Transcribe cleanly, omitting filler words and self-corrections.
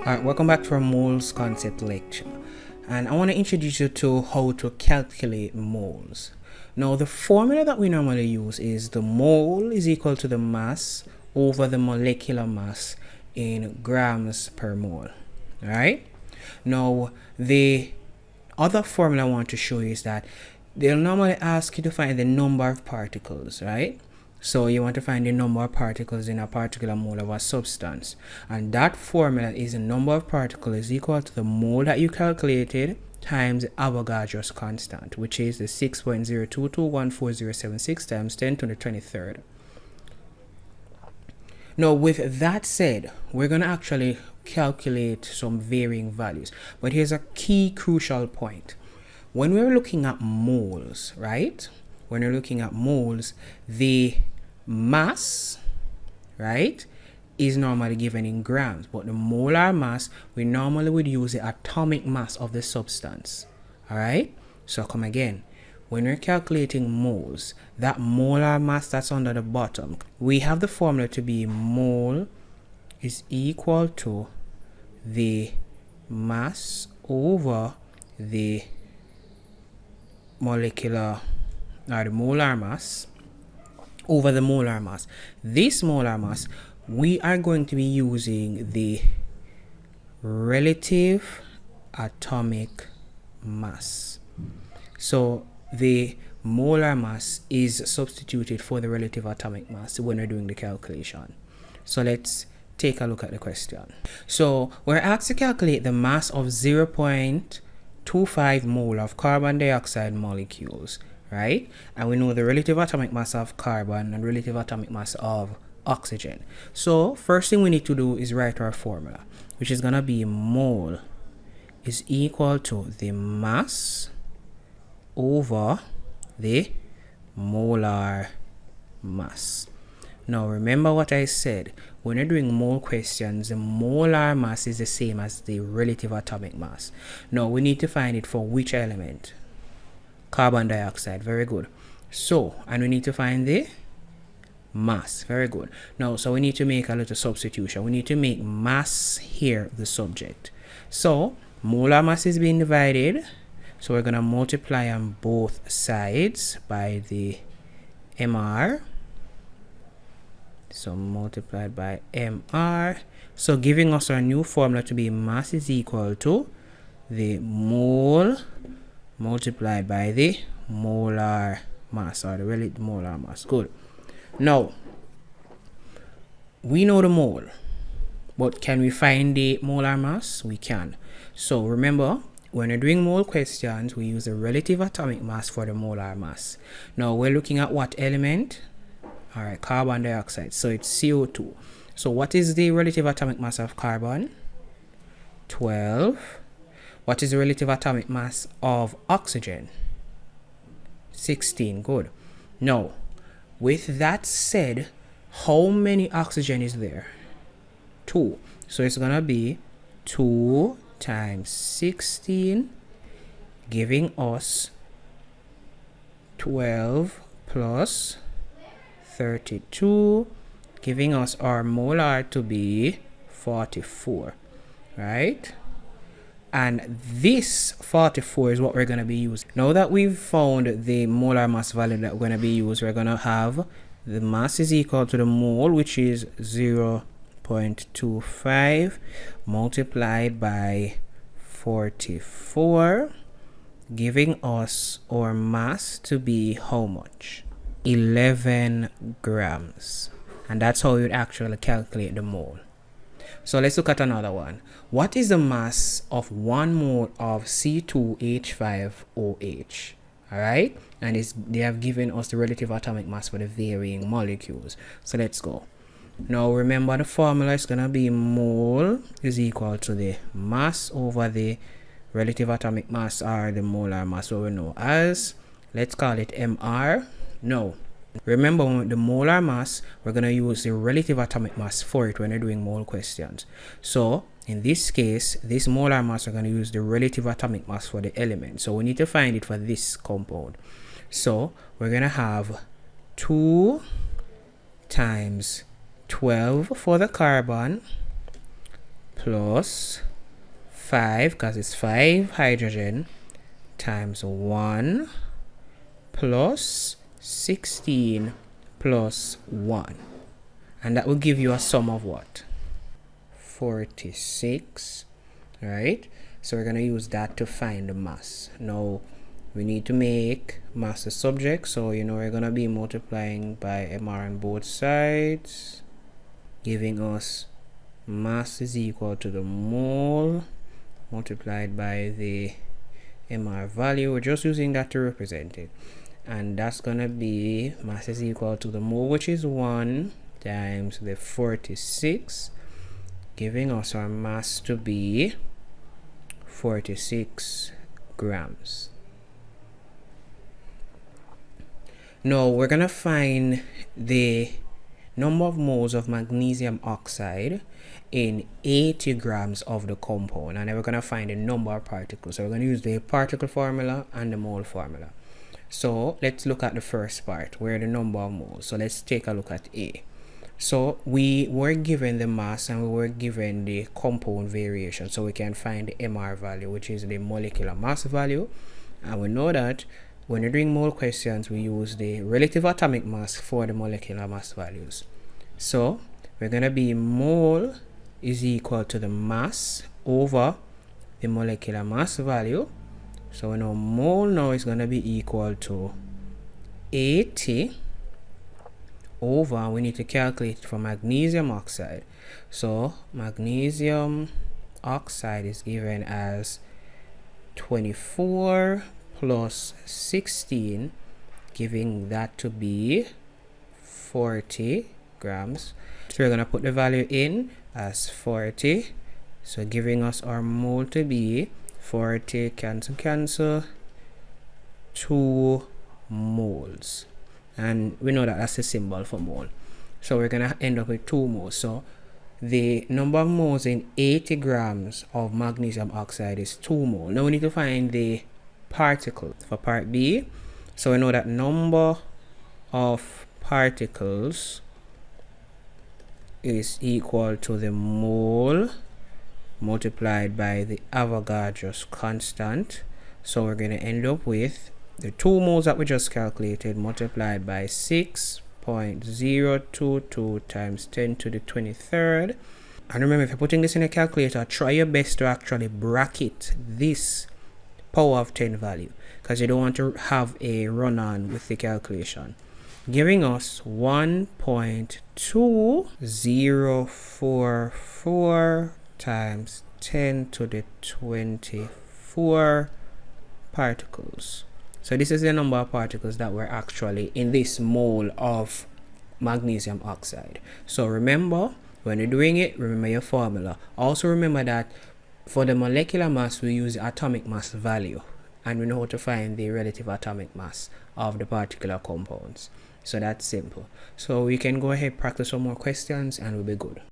Alright, welcome back to our moles concept lecture, and I want to introduce you to how to calculate moles. Now the formula that we normally use is the mole is equal to the mass over the molecular mass in grams per mole. Alright, now the other formula I want to show you is that they'll normally ask you to find the number of particles, right? So you want to find the number of particles in a particular mole of a substance, and that formula is the number of particles is equal to the mole that you calculated times the Avogadro's constant, which is the 6.022140076 times 10 to the 23rd. Now with that said, we're going to actually calculate some varying values, but here's a key crucial point. When we're looking at moles, right? When you're looking at moles, the mass, right, is normally given in grams, but the molar mass, we normally would use the atomic mass of the substance. All right, so come again. When we're calculating moles, that molar mass that's under the bottom, we have the formula to be mole is equal to the mass over the molecular or the molar mass over the molar mass. This molar mass, we are going to be using the relative atomic mass. So the molar mass is substituted for the relative atomic mass when we're doing the calculation. So let's take a look at the question. So we're asked to calculate the mass of 0.25 mole of carbon dioxide molecules, right? And we know the relative atomic mass of carbon and relative atomic mass of oxygen. So first thing we need to do is write our formula, which is gonna be mole is equal to the mass over the molar mass. Now remember what I said, when you're doing mole questions, the molar mass is the same as the relative atomic mass. Now we need to find it for which element? Carbon dioxide. Very good. So, and we need to find the mass. Very good. Now, so we need to make a little substitution. We need to make mass here the subject. So molar mass is being divided, so we're going to multiply on both sides by the mr. So multiplied by mr, so giving us our new formula to be mass is equal to the mole multiplied by the molar mass, or the relative molar mass. Good. Now we know the mole, but can we find the molar mass? We can. So remember, when we're doing mole questions, we use the relative atomic mass for the molar mass. Now we're looking at what element? All right, carbon dioxide. So it's CO2. So what is the relative atomic mass of carbon? 12. What is the relative atomic mass of oxygen? 16. Good. Now, with that said, how many oxygen is there? 2. So it's gonna be 2 times 16, giving us 12 plus 32, giving us our molar to be 44, right? And this 44 is what we're going to be using. Now that we've found the molar mass value that we're going to be using, we're going to have the mass is equal to the mole, which is 0.25 multiplied by 44, giving us our mass to be how much? 11 grams. And that's how you would actually calculate the mole. So let's look at another one. What is the mass of 1 mole of C2H5OH? All right, and they have given us the relative atomic mass for the varying molecules. So let's go. Now remember, the formula is gonna be mole is equal to the mass over the relative atomic mass, or the molar mass, what we know as, let's call it mr. No, remember, with the molar mass, we're going to use the relative atomic mass for it when we're doing mole questions. So in this case, this molar mass, we're going to use the relative atomic mass for the element. So we need to find it for this compound. So we're going to have 2 times 12 for the carbon plus 5, because it's 5 hydrogen, times 1 plus 16 plus 1. And that will give you a sum of what? 46, right? So we're going to use that to find the mass. Now, we need to make mass a subject, so we're going to be multiplying by MR on both sides, giving us mass is equal to the mole multiplied by the MR value. We're just using that to represent it, and that's going to be mass is equal to the mole, which is 1, times the 46, giving us our mass to be 46 grams. Now we're gonna find the number of moles of magnesium oxide in 80 grams of the compound, and then we're gonna find the number of particles. So we're gonna use the particle formula and the mole formula. So let's look at the first part, where the number of moles. So let's take a look at A. So we were given the mass and we were given the compound variation, so we can find the MR value, which is the molecular mass value. And we know that when you're doing mole questions, we use the relative atomic mass for the molecular mass values. So we're going to be mole is equal to the mass over the molecular mass value. So we know mole now is going to be equal to 80 over, we need to calculate for magnesium oxide. So magnesium oxide is given as 24 plus 16, giving that to be 40 grams. So we're going to put the value in as 40, so giving us our mole to be 40, cancel, 2 moles. And we know that that's the symbol for mole. So we're going to end up with 2 moles. So the number of moles in 80 grams of magnesium oxide is 2 moles. Now we need to find the particle for part B. So we know that number of particles is equal to the mole multiplied by the Avogadro's constant. So we're going to end up with the 2 moles that we just calculated multiplied by 6.022 times 10 to the 23rd. And remember, if you're putting this in a calculator, try your best to actually bracket this power of 10 value, because you don't want to have a run-on with the calculation, giving us 1.2044 times 10 to the 24 particles. So this is the number of particles that were actually in this mole of magnesium oxide. So remember, when you're doing it, remember your formula. Also remember that for the molecular mass, we use the atomic mass value, and we know how to find the relative atomic mass of the particular compounds. So that's simple. So we can go ahead, practice some more questions, and we'll be good.